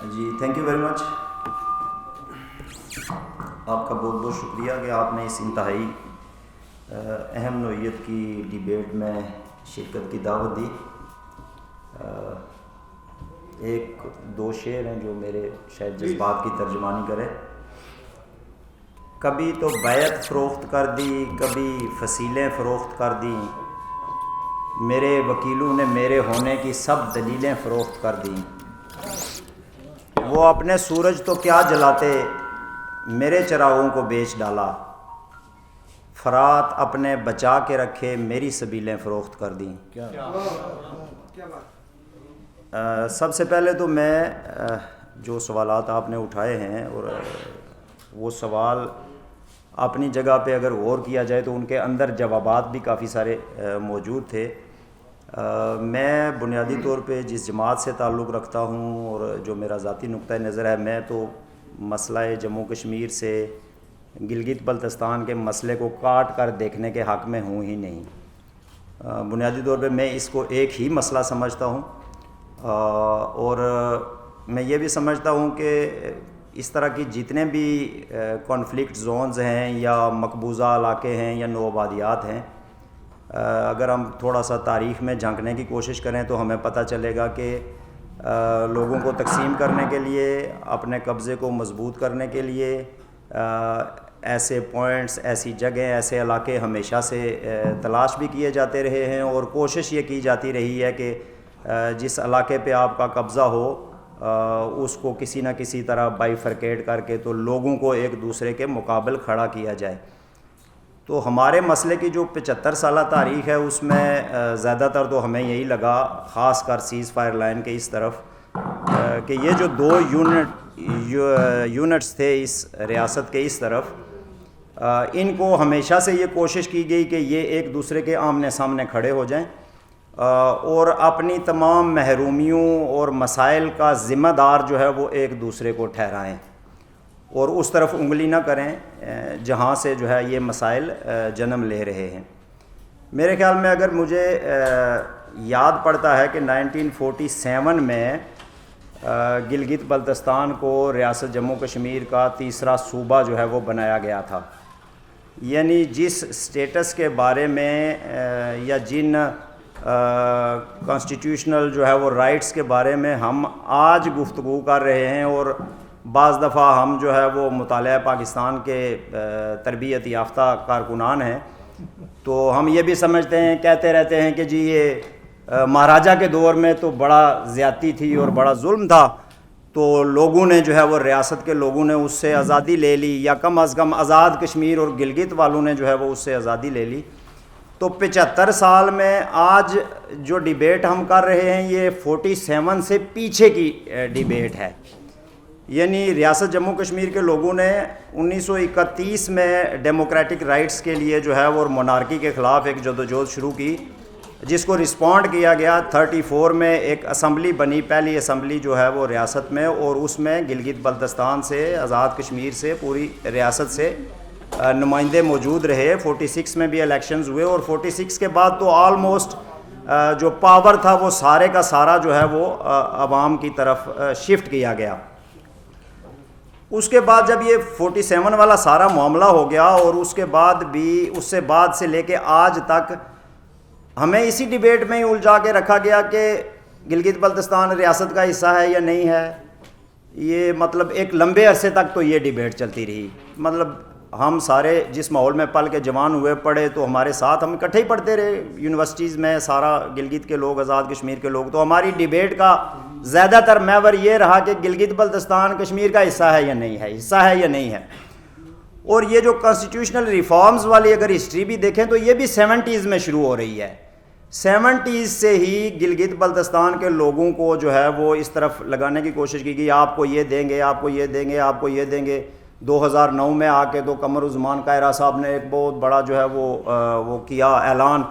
G thank you very much. آپ کا بہت بہت شکریہ کہ آپ نے اس انتہائی اہم نوعیت کی ڈیبیٹ میں شرکت کی دعوت دی. ایک دو شعر ہیں جو میرے شاید جذبات کی ترجمانی کرے. کبھی تو بیعت فروخت کر دی، کبھی فصیلیں فروخت کر دیں، میرے وکیلوں نے میرے ہونے کی سب دلیلیں فروخت کر دیں. وہ اپنے سورج تو کیا جلاتے، میرے چراغوں کو بیچ ڈالا. فرات اپنے بچا کے رکھے، میری سبیلیں فروخت کر دیں. سب سے پہلے تو میں جو سوالات آپ نے اٹھائے ہیں اور وہ سوال اپنی جگہ پہ اگر غور کیا جائے تو ان کے اندر جوابات بھی کافی سارے موجود تھے. میں بنیادی طور پہ جس جماعت سے تعلق رکھتا ہوں اور جو میرا ذاتی نقطہ نظر ہے، میں تو مسئلہ جموں کشمیر سے گلگت بلتستان کے مسئلے کو کاٹ کر دیکھنے کے حق میں ہوں ہی نہیں. بنیادی طور پہ میں اس کو ایک ہی مسئلہ سمجھتا ہوں اور میں یہ بھی سمجھتا ہوں کہ اس طرح کی جتنے بھی کانفلکٹ زونز ہیں یا مقبوضہ علاقے ہیں یا نوآبادیات ہیں، اگر ہم تھوڑا سا تاریخ میں جھانکنے کی کوشش کریں تو ہمیں پتہ چلے گا کہ لوگوں کو تقسیم کرنے کے لیے، اپنے قبضے کو مضبوط کرنے کے لیے ایسے پوائنٹس، ایسی جگہیں، ایسے علاقے ہمیشہ سے تلاش بھی کیے جاتے رہے ہیں اور کوشش یہ کی جاتی رہی ہے کہ جس علاقے پہ آپ کا قبضہ ہو اس کو کسی نہ کسی طرح بائیفرکیٹ کر کے تو لوگوں کو ایک دوسرے کے مقابل کھڑا کیا جائے. تو ہمارے مسئلے کی جو 75 سالہ تاریخ ہے اس میں زیادہ تر تو ہمیں یہی لگا، خاص کر سیز فائر لائن کے اس طرف، کہ یہ جو دو یونٹس تھے اس ریاست کے اس طرف، ان کو ہمیشہ سے یہ کوشش کی گئی کہ یہ ایک دوسرے کے آمنے سامنے کھڑے ہو جائیں اور اپنی تمام محرومیوں اور مسائل کا ذمہ دار جو ہے وہ ایک دوسرے کو ٹھہرائیں اور اس طرف انگلی نہ کریں جہاں سے جو ہے یہ مسائل جنم لے رہے ہیں. میرے خیال میں اگر مجھے یاد پڑتا ہے کہ 1947 میں گلگت بلتستان کو ریاست جموں کشمیر کا تیسرا صوبہ جو ہے وہ بنایا گیا تھا. یعنی جس سٹیٹس کے بارے میں یا جن کانسٹیٹیوشنل جو ہے وہ رائٹس کے بارے میں ہم آج گفتگو کر رہے ہیں، اور بعض دفعہ ہم جو ہے وہ مطالعہ پاکستان کے تربیت یافتہ کارکنان ہیں تو ہم یہ بھی سمجھتے ہیں، کہتے رہتے ہیں کہ جی یہ مہاراجہ کے دور میں تو بڑا زیادتی تھی اور بڑا ظلم تھا، تو لوگوں نے جو ہے وہ ریاست کے لوگوں نے اس سے آزادی لے لی، یا کم از کم آزاد کشمیر اور گلگت والوں نے جو ہے وہ اس سے آزادی لے لی. تو 75 سال میں آج جو ڈیبیٹ ہم کر رہے ہیں یہ 47 سے پیچھے کی ڈیبیٹ ہے. یعنی ریاست جموں کشمیر کے لوگوں نے 1931 میں ڈیموکریٹک رائٹس کے لیے جو ہے وہ اور مونارکی کے خلاف ایک جدوجہد شروع کی، جس کو رسپونڈ کیا گیا. 34 میں ایک اسمبلی بنی، پہلی اسمبلی جو ہے وہ ریاست میں، اور اس میں گلگت بلتستان سے، آزاد کشمیر سے، پوری ریاست سے نمائندے موجود رہے. 46 میں بھی الیکشنز ہوئے اور 46 کے بعد تو آلموسٹ جو پاور تھا وہ سارے کا سارا جو ہے وہ عوام کی طرف شفٹ کیا گیا. اس کے بعد جب یہ 47 والا سارا معاملہ ہو گیا اور اس کے بعد بھی، اس سے بعد سے لے کے آج تک ہمیں اسی ڈیبیٹ میں ہی الجھا کے رکھا گیا کہ گلگت بلتستان ریاست کا حصہ ہے یا نہیں ہے. یہ مطلب ایک لمبے عرصے تک تو یہ ڈیبیٹ چلتی رہی. مطلب ہم سارے جس ماحول میں پل کے جوان ہوئے، پڑھے، تو ہمارے ساتھ ہم اکٹھے ہی پڑھتے رہے یونیورسٹیز میں، سارا گلگت کے لوگ، آزاد کشمیر کے لوگ. تو ہماری ڈیبیٹ کا زیادہ تر محور یہ رہا کہ گلگت بلتستان کشمیر کا حصہ ہے یا نہیں ہے، حصہ ہے یا نہیں ہے. اور یہ جو کانسٹیٹیوشنل ریفارمز والی اگر ہسٹری بھی دیکھیں تو یہ بھی 70s میں شروع ہو رہی ہے. 70s سے ہی گلگت بلتستان کے لوگوں کو جو ہے وہ اس طرف لگانے کی کوشش کی گئی، آپ کو یہ دیں گے، آپ کو یہ دیں گے، آپ کو یہ دیں گے. 2009 میں آ کے تو قمر الزمان قاہرہ صاحب نے ایک بہت بڑا جو ہے وہ کیا اعلان،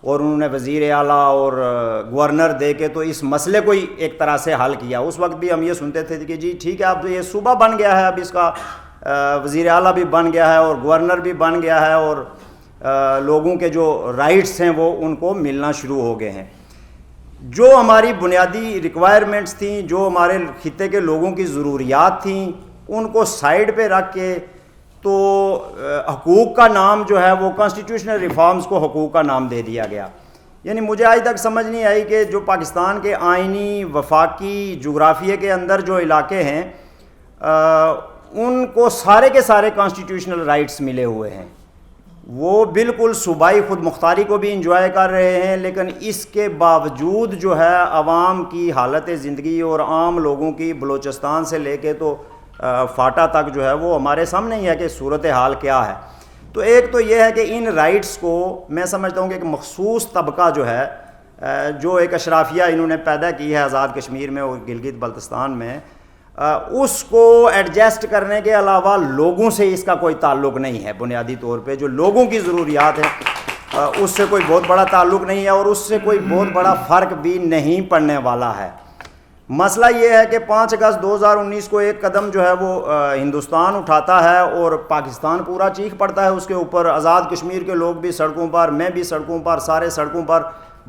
اور انہوں نے وزیر اعلیٰ اور گورنر دے کے تو اس مسئلے کو ہی ایک طرح سے حل کیا. اس وقت بھی ہم یہ سنتے تھے کہ جی ٹھیک ہے، اب تو یہ صوبہ بن گیا ہے، اب اس کا وزیر اعلیٰ بھی بن گیا ہے اور گورنر بھی بن گیا ہے اور لوگوں کے جو رائٹس ہیں وہ ان کو ملنا شروع ہو گئے ہیں. جو ہماری بنیادی ریکوائرمنٹس تھیں، جو ہمارے خطے کے لوگوں کی ضروریات تھیں، ان کو سائیڈ پہ رکھ کے تو حقوق کا نام جو ہے وہ کانسٹیٹیوشنل ریفارمز کو حقوق کا نام دے دیا گیا. یعنی مجھے آج تک سمجھ نہیں آئی کہ جو پاکستان کے آئینی وفاقی جغرافیے کے اندر جو علاقے ہیں ان کو سارے کے سارے کانسٹیٹیوشنل رائٹس ملے ہوئے ہیں. وہ بالکل صوبائی خود مختاری کو بھی انجوائے کر رہے ہیں، لیکن اس کے باوجود جو ہے عوام کی حالت زندگی اور عام لوگوں کی بلوچستان سے لے کے تو فاٹا تک جو ہے وہ ہمارے سامنے ہی ہے کہ صورتحال کیا ہے. تو ایک تو یہ ہے کہ ان رائٹس کو میں سمجھتا ہوں کہ ایک مخصوص طبقہ جو ہے جو ایک اشرافیہ انہوں نے پیدا کی ہے آزاد کشمیر میں اور گلگت بلتستان میں، اس کو ایڈجسٹ کرنے کے علاوہ لوگوں سے اس کا کوئی تعلق نہیں ہے. بنیادی طور پہ جو لوگوں کی ضروریات ہیں اس سے کوئی بہت بڑا تعلق نہیں ہے اور اس سے کوئی بہت بڑا فرق بھی نہیں پڑنے والا ہے. مسئلہ یہ ہے کہ 5 اگست 2019 کو ایک قدم جو ہے وہ ہندوستان اٹھاتا ہے اور پاکستان پورا چیخ پڑتا ہے اس کے اوپر. آزاد کشمیر کے لوگ بھی سڑکوں پر، میں بھی سڑکوں پر، سارے سڑکوں پر.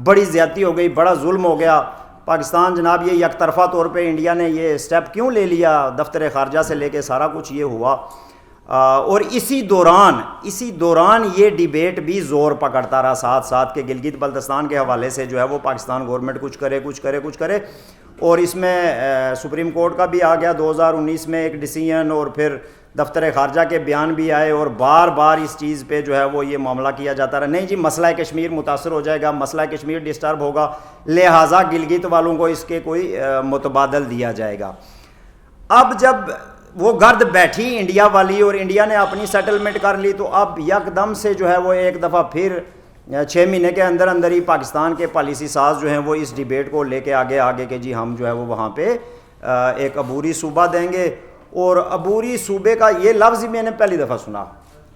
بڑی زیادتی ہو گئی، بڑا ظلم ہو گیا. پاکستان جناب یہ یک طرفہ طور پہ انڈیا نے یہ سٹیپ کیوں لے لیا، دفتر خارجہ سے لے کے سارا کچھ یہ ہوا. اور اسی دوران یہ ڈیبیٹ بھی زور پکڑتا رہا ساتھ ساتھ کہ گلگت بلتستان کے حوالے سے جو ہے وہ پاکستان گورنمنٹ کچھ کرے. اور اس میں سپریم کورٹ کا بھی آ گیا 2019 میں ایک ڈیسیژن، اور پھر دفتر خارجہ کے بیان بھی آئے اور بار بار اس چیز پہ جو ہے وہ یہ معاملہ کیا جاتا رہا. نہیں جی مسئلہ کشمیر متاثر ہو جائے گا، مسئلہ کشمیر ڈسٹرب ہوگا، لہٰذا گلگت والوں کو اس کے کوئی متبادل دیا جائے گا. اب جب وہ گرد بیٹھی انڈیا والی اور انڈیا نے اپنی سیٹلمنٹ کر لی، تو اب یکدم سے جو ہے وہ ایک دفعہ پھر 6 مہینے کے اندر ہی پاکستان کے پالیسی ساز جو ہیں وہ اس ڈیبیٹ کو لے کے آگے کہ جی ہم جو ہے وہ وہاں پہ ایک عبوری صوبہ دیں گے. اور عبوری صوبے کا یہ لفظ میں نے پہلی دفعہ سنا.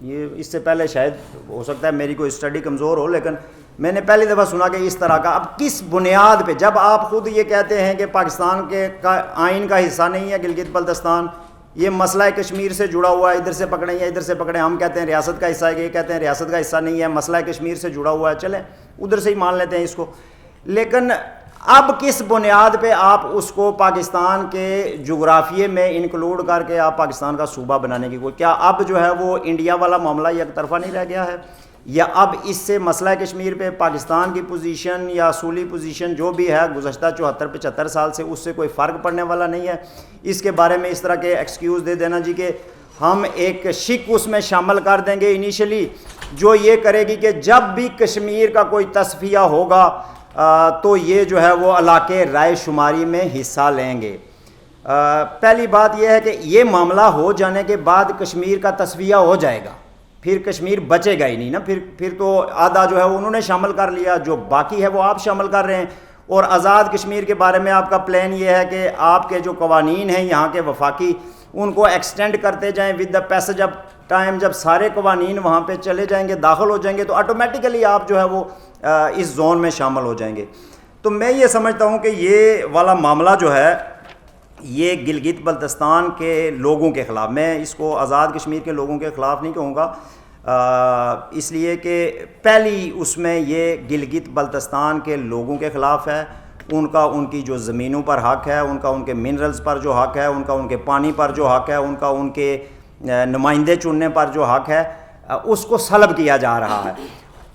یہ اس سے پہلے شاید ہو سکتا ہے میری کوئی اسٹڈی کمزور ہو، لیکن میں نے پہلی دفعہ سنا کہ اس طرح کا. اب کس بنیاد پہ، جب آپ خود یہ کہتے ہیں کہ پاکستان کے آئین کا حصہ نہیں ہے گلگت بلتستان، یہ مسئلہ کشمیر سے جڑا ہوا ہے، ادھر سے پکڑیں یا ادھر سے پکڑیں، ہم کہتے ہیں ریاست کا حصہ ہے، یہ کہتے ہیں ریاست کا حصہ نہیں ہے، مسئلہ کشمیر سے جڑا ہوا ہے، چلیں ادھر سے ہی مان لیتے ہیں اس کو. لیکن اب کس بنیاد پہ آپ اس کو پاکستان کے جغرافیے میں انکلوڈ کر کے آپ پاکستان کا صوبہ بنانے کی کوئی، کیا اب جو ہے وہ انڈیا والا معاملہ یک طرفہ نہیں رہ گیا ہے؟ یا اب اس سے مسئلہ کشمیر پہ پاکستان کی پوزیشن یا اصولی پوزیشن جو بھی ہے گزشتہ 74-75 سال سے، اس سے کوئی فرق پڑنے والا نہیں ہے؟ اس کے بارے میں اس طرح کے ایکسکیوز دے دینا جی کہ ہم ایک شک اس میں شامل کر دیں گے انیشلی، جو یہ کرے گی کہ جب بھی کشمیر کا کوئی تصفیہ ہوگا تو یہ جو ہے وہ علاقے رائے شماری میں حصہ لیں گے. پہلی بات یہ ہے کہ یہ معاملہ ہو جانے کے بعد کشمیر کا تصفیہ ہو جائے گا، پھر کشمیر بچے گا ہی نہیں نا. پھر تو آدھا جو ہے انہوں نے شامل کر لیا، جو باقی ہے وہ آپ شامل کر رہے ہیں. اور آزاد کشمیر کے بارے میں آپ کا پلان یہ ہے کہ آپ کے جو قوانین ہیں یہاں کے وفاقی، ان کو ایکسٹینڈ کرتے جائیں with the passage of time. جب سارے قوانین وہاں پہ چلے جائیں گے، داخل ہو جائیں گے، تو آٹومیٹیکلی آپ جو ہے وہ اس زون میں شامل ہو جائیں گے. تو میں یہ سمجھتا ہوں کہ یہ والا معاملہ جو ہے یہ گلگت بلتستان کے لوگوں کے خلاف، میں اس کو آزاد کشمیر کے لوگوں کے خلاف نہیں کہوں گا، اس لیے کہ پہلی اس میں یہ گلگت بلتستان کے لوگوں کے خلاف ہے. ان کی جو زمینوں پر حق ہے، ان کے منرلز پر جو حق ہے، ان کے پانی پر جو حق ہے، ان کے نمائندے چننے پر جو حق ہے، اس کو سلب کیا جا رہا ہے.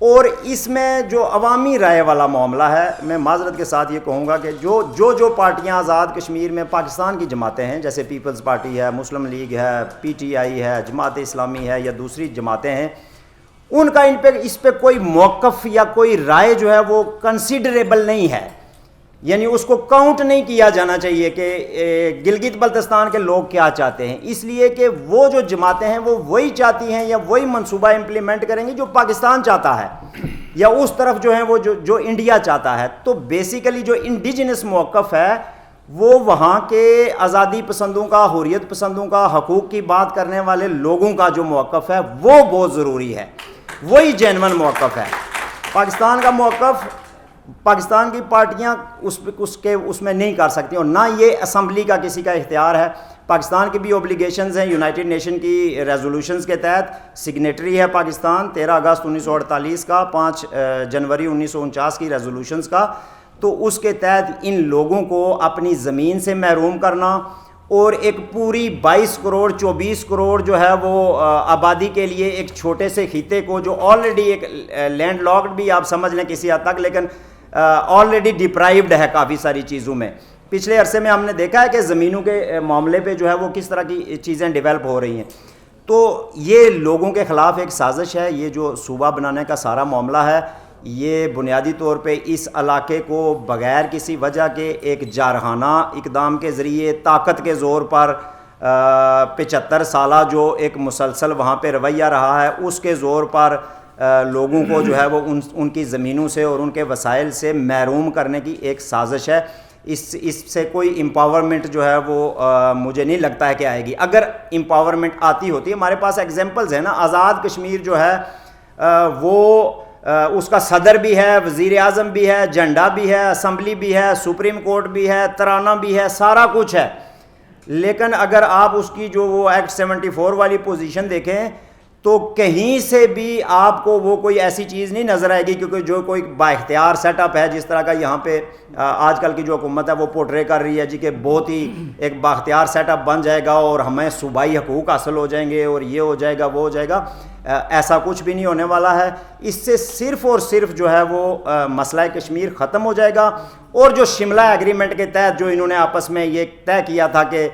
اور اس میں جو عوامی رائے والا معاملہ ہے، میں معذرت کے ساتھ یہ کہوں گا کہ جو پارٹیاں آزاد کشمیر میں پاکستان کی جماعتیں ہیں، جیسے پیپلز پارٹی ہے، مسلم لیگ ہے، PTI ہے، جماعت اسلامی ہے یا دوسری جماعتیں ہیں، ان کا اس پہ کوئی موقف یا کوئی رائے جو ہے وہ کنسیڈریبل نہیں ہے. یعنی اس کو کاؤنٹ نہیں کیا جانا چاہیے کہ گلگت بلتستان کے لوگ کیا چاہتے ہیں، اس لیے کہ وہ جو جماعتیں ہیں وہ وہی چاہتی ہیں یا وہی منصوبہ امپلیمنٹ کریں گے جو پاکستان چاہتا ہے یا اس طرف جو ہیں وہ جو انڈیا چاہتا ہے. تو بیسیکلی جو انڈیجنس موقف ہے وہ وہاں کے آزادی پسندوں کا، حریت پسندوں کا، حقوق کی بات کرنے والے لوگوں کا جو موقف ہے وہ بہت ضروری ہے، وہی جینون موقف ہے. پاکستان کا موقف پاکستان کی پارٹیاں اس میں نہیں کر سکتی، اور نہ یہ اسمبلی کا کسی کا اختیار ہے. پاکستان کی بھی اوبلیگیشنز ہیں، یونائٹڈ نیشن کی ریزولوشنز کے تحت سگنیٹری ہے پاکستان 13 اگست 1948 کا، 5 جنوری 1949 کی ریزولوشنز کا. تو اس کے تحت ان لوگوں کو اپنی زمین سے محروم کرنا اور ایک پوری 22 کروڑ 24 کروڑ جو ہے وہ آبادی کے لیے ایک چھوٹے سے خطے کو جو آلریڈی ایک لینڈ لاکڈ بھی آپ سمجھ لیں کسی حد تک، لیکن آلریڈی ڈپرائیوڈ ہے کافی ساری چیزوں میں. پچھلے عرصے میں ہم نے دیکھا ہے کہ زمینوں کے معاملے پہ جو ہے وہ کس طرح کی چیزیں ڈیولپ ہو رہی ہیں. تو یہ لوگوں کے خلاف ایک سازش ہے. یہ جو صوبہ بنانے کا سارا معاملہ ہے یہ بنیادی طور پہ اس علاقے کو بغیر کسی وجہ کے ایک جارحانہ اقدام کے ذریعے طاقت کے زور پر 75 سالہ جو ایک مسلسل وہاں پہ رویہ رہا ہے اس کے زور پر لوگوں کو جو ہے وہ ان کی زمینوں سے اور ان کے وسائل سے محروم کرنے کی ایک سازش ہے. اس سے کوئی امپاورمنٹ جو ہے وہ مجھے نہیں لگتا ہے کہ آئے گی. اگر امپاورمنٹ آتی ہوتی ہے، ہمارے پاس ایگزامپلز ہیں نا. آزاد کشمیر جو ہے وہ اس کا صدر بھی ہے، وزیر اعظم بھی ہے، جھنڈا بھی ہے، اسمبلی بھی ہے، سپریم کورٹ بھی ہے، ترانہ بھی ہے، سارا کچھ ہے. لیکن اگر آپ اس کی جو وہ ایکٹ 74 والی پوزیشن دیکھیں تو کہیں سے بھی آپ کو وہ کوئی ایسی چیز نہیں نظر آئے گی کیونکہ جو کوئی با اختیار سیٹ اپ ہے جس طرح کا یہاں پہ آج کل کی جو حکومت ہے وہ پورٹرے کر رہی ہے جی کہ بہت ہی ایک با اختیار سیٹ اپ بن جائے گا اور ہمیں صوبائی حقوق حاصل ہو جائیں گے اور یہ ہو جائے گا وہ ہو جائے گا. ایسا کچھ بھی نہیں ہونے والا ہے. اس سے صرف اور صرف جو ہے وہ مسئلہ کشمیر ختم ہو جائے گا. اور جو شملہ ایگریمنٹ کے تحت جو انہوں نے آپس میں یہ طے کیا تھا کہ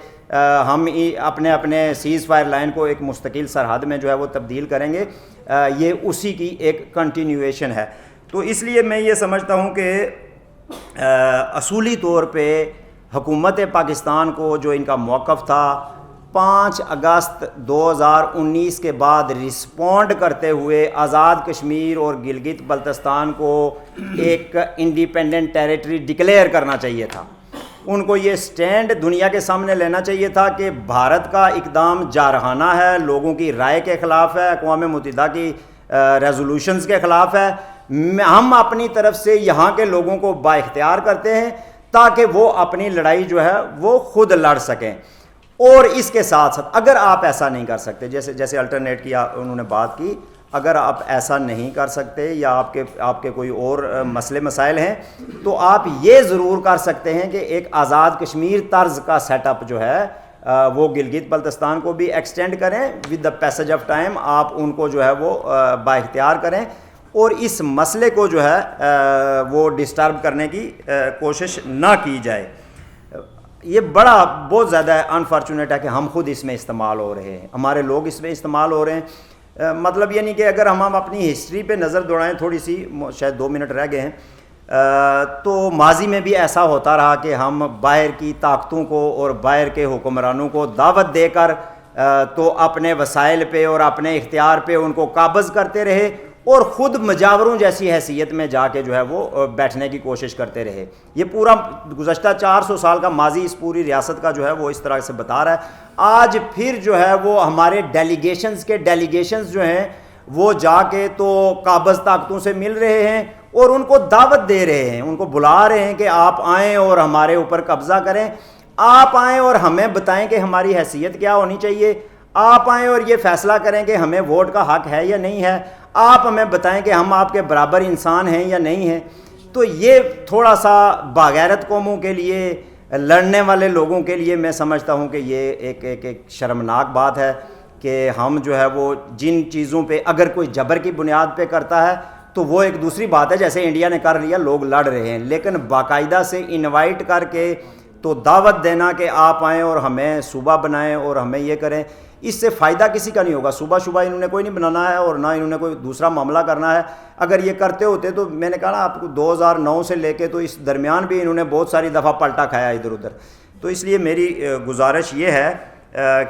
ہم اپنے سیز فائر لائن کو ایک مستقل سرحد میں جو ہے وہ تبدیل کریں گے، یہ اسی کی ایک کنٹینیویشن ہے. تو اس لیے میں یہ سمجھتا ہوں کہ اصولی طور پہ حکومت پاکستان کو جو ان کا موقف تھا 5 اگست 2019 کے بعد رسپونڈ کرتے ہوئے آزاد کشمیر اور گلگت بلتستان کو ایک انڈیپینڈنٹ ٹیریٹری ڈکلیئر کرنا چاہیے تھا. ان کو یہ سٹینڈ دنیا کے سامنے لینا چاہیے تھا کہ بھارت کا اقدام جارحانہ ہے، لوگوں کی رائے کے خلاف ہے، اقوام متحدہ کی ریزولوشنز کے خلاف ہے. ہم اپنی طرف سے یہاں کے لوگوں کو با اختیار کرتے ہیں تاکہ وہ اپنی لڑائی جو ہے وہ خود لڑ سکیں. اور اس کے ساتھ ساتھ اگر آپ ایسا نہیں کر سکتے، جیسے الٹرنیٹ کی انہوں نے بات کی، اگر آپ ایسا نہیں کر سکتے یا آپ کے کوئی اور مسئلے مسائل ہیں تو آپ یہ ضرور کر سکتے ہیں کہ ایک آزاد کشمیر طرز کا سیٹ اپ جو ہے وہ گلگت بلتستان کو بھی ایکسٹینڈ کریں. With the passage of time آپ ان کو جو ہے وہ با اختیار کریں اور اس مسئلے کو جو ہے وہ ڈسٹرب کرنے کی کوشش نہ کی جائے. یہ بہت زیادہ انفارچونیٹ ہے کہ ہم خود اس میں استعمال ہو رہے ہیں، ہمارے لوگ اس میں استعمال ہو رہے ہیں. مطلب یہ نہیں کہ اگر ہم اپنی ہسٹری پہ نظر دوڑائیں تھوڑی سی، شاید 2 منٹ رہ گئے ہیں، تو ماضی میں بھی ایسا ہوتا رہا کہ ہم باہر کی طاقتوں کو اور باہر کے حکمرانوں کو دعوت دے کر تو اپنے وسائل پہ اور اپنے اختیار پہ ان کو قابض کرتے رہے اور خود مجاوروں جیسی حیثیت میں جا کے جو ہے وہ بیٹھنے کی کوشش کرتے رہے. یہ پورا گزشتہ 400 سال کا ماضی اس پوری ریاست کا جو ہے وہ اس طرح سے بتا رہا ہے. آج پھر جو ہے وہ ہمارے ڈیلیگیشنز جو ہیں وہ جا کے تو قابض طاقتوں سے مل رہے ہیں اور ان کو دعوت دے رہے ہیں، ان کو بلا رہے ہیں کہ آپ آئیں اور ہمارے اوپر قبضہ کریں، آپ آئیں اور ہمیں بتائیں کہ ہماری حیثیت کیا ہونی چاہیے، آپ آئیں اور یہ فیصلہ کریں کہ ہمیں ووٹ کا حق ہے یا نہیں ہے، آپ ہمیں بتائیں کہ ہم آپ کے برابر انسان ہیں یا نہیں ہیں. تو یہ تھوڑا سا باغیرت قوموں کے لیے، لڑنے والے لوگوں کے لیے میں سمجھتا ہوں کہ یہ ایک شرمناک بات ہے کہ ہم جو ہے وہ جن چیزوں پہ اگر کوئی جبر کی بنیاد پہ کرتا ہے تو وہ ایک دوسری بات ہے، جیسے انڈیا نے کر لیا، لوگ لڑ رہے ہیں، لیکن باقاعدہ سے انوائٹ کر کے تو دعوت دینا کہ آپ آئیں اور ہمیں صوبہ بنائیں اور ہمیں یہ کریں، اس سے فائدہ کسی کا نہیں ہوگا. صوبہ انہوں نے کوئی نہیں بنانا ہے اور نہ انہوں نے کوئی دوسرا معاملہ کرنا ہے. اگر یہ کرتے ہوتے تو میں نے کہا نا آپ کو 2009 سے لے کے تو اس درمیان بھی انہوں نے بہت ساری دفعہ پلٹا کھایا ادھر ادھر. تو اس لیے میری گزارش یہ ہے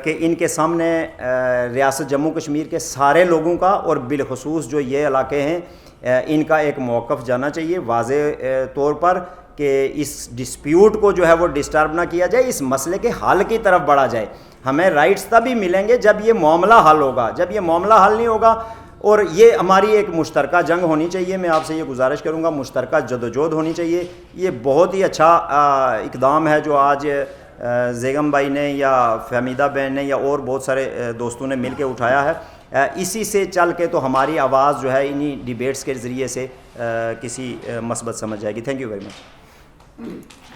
کہ ان کے سامنے ریاست جموں کشمیر کے سارے لوگوں کا اور بالخصوص جو یہ علاقے ہیں ان کا ایک موقف جانا چاہیے واضح طور پر کہ اس ڈسپیوٹ کو جو ہے وہ ڈسٹرب نہ کیا جائے، اس مسئلے کے حل کی طرف بڑھا جائے. ہمیں رائٹس تبھی ملیں گے جب یہ معاملہ حل ہوگا. جب یہ معاملہ حل نہیں ہوگا اور یہ ہماری ایک مشترکہ جنگ ہونی چاہیے. میں آپ سے یہ گزارش کروں گا مشترکہ جدوجہد ہونی چاہیے. یہ بہت ہی اچھا اقدام ہے جو آج زیگم بھائی نے یا فہمیدہ بہن نے یا اور بہت سارے دوستوں نے مل کے اٹھایا ہے. اسی سے چل کے تو ہماری آواز جو ہے انہی ڈیبیٹس کے ذریعے سے کسی مثبت سمجھ جائے گی. تھینک یو ویری مچ. ہے.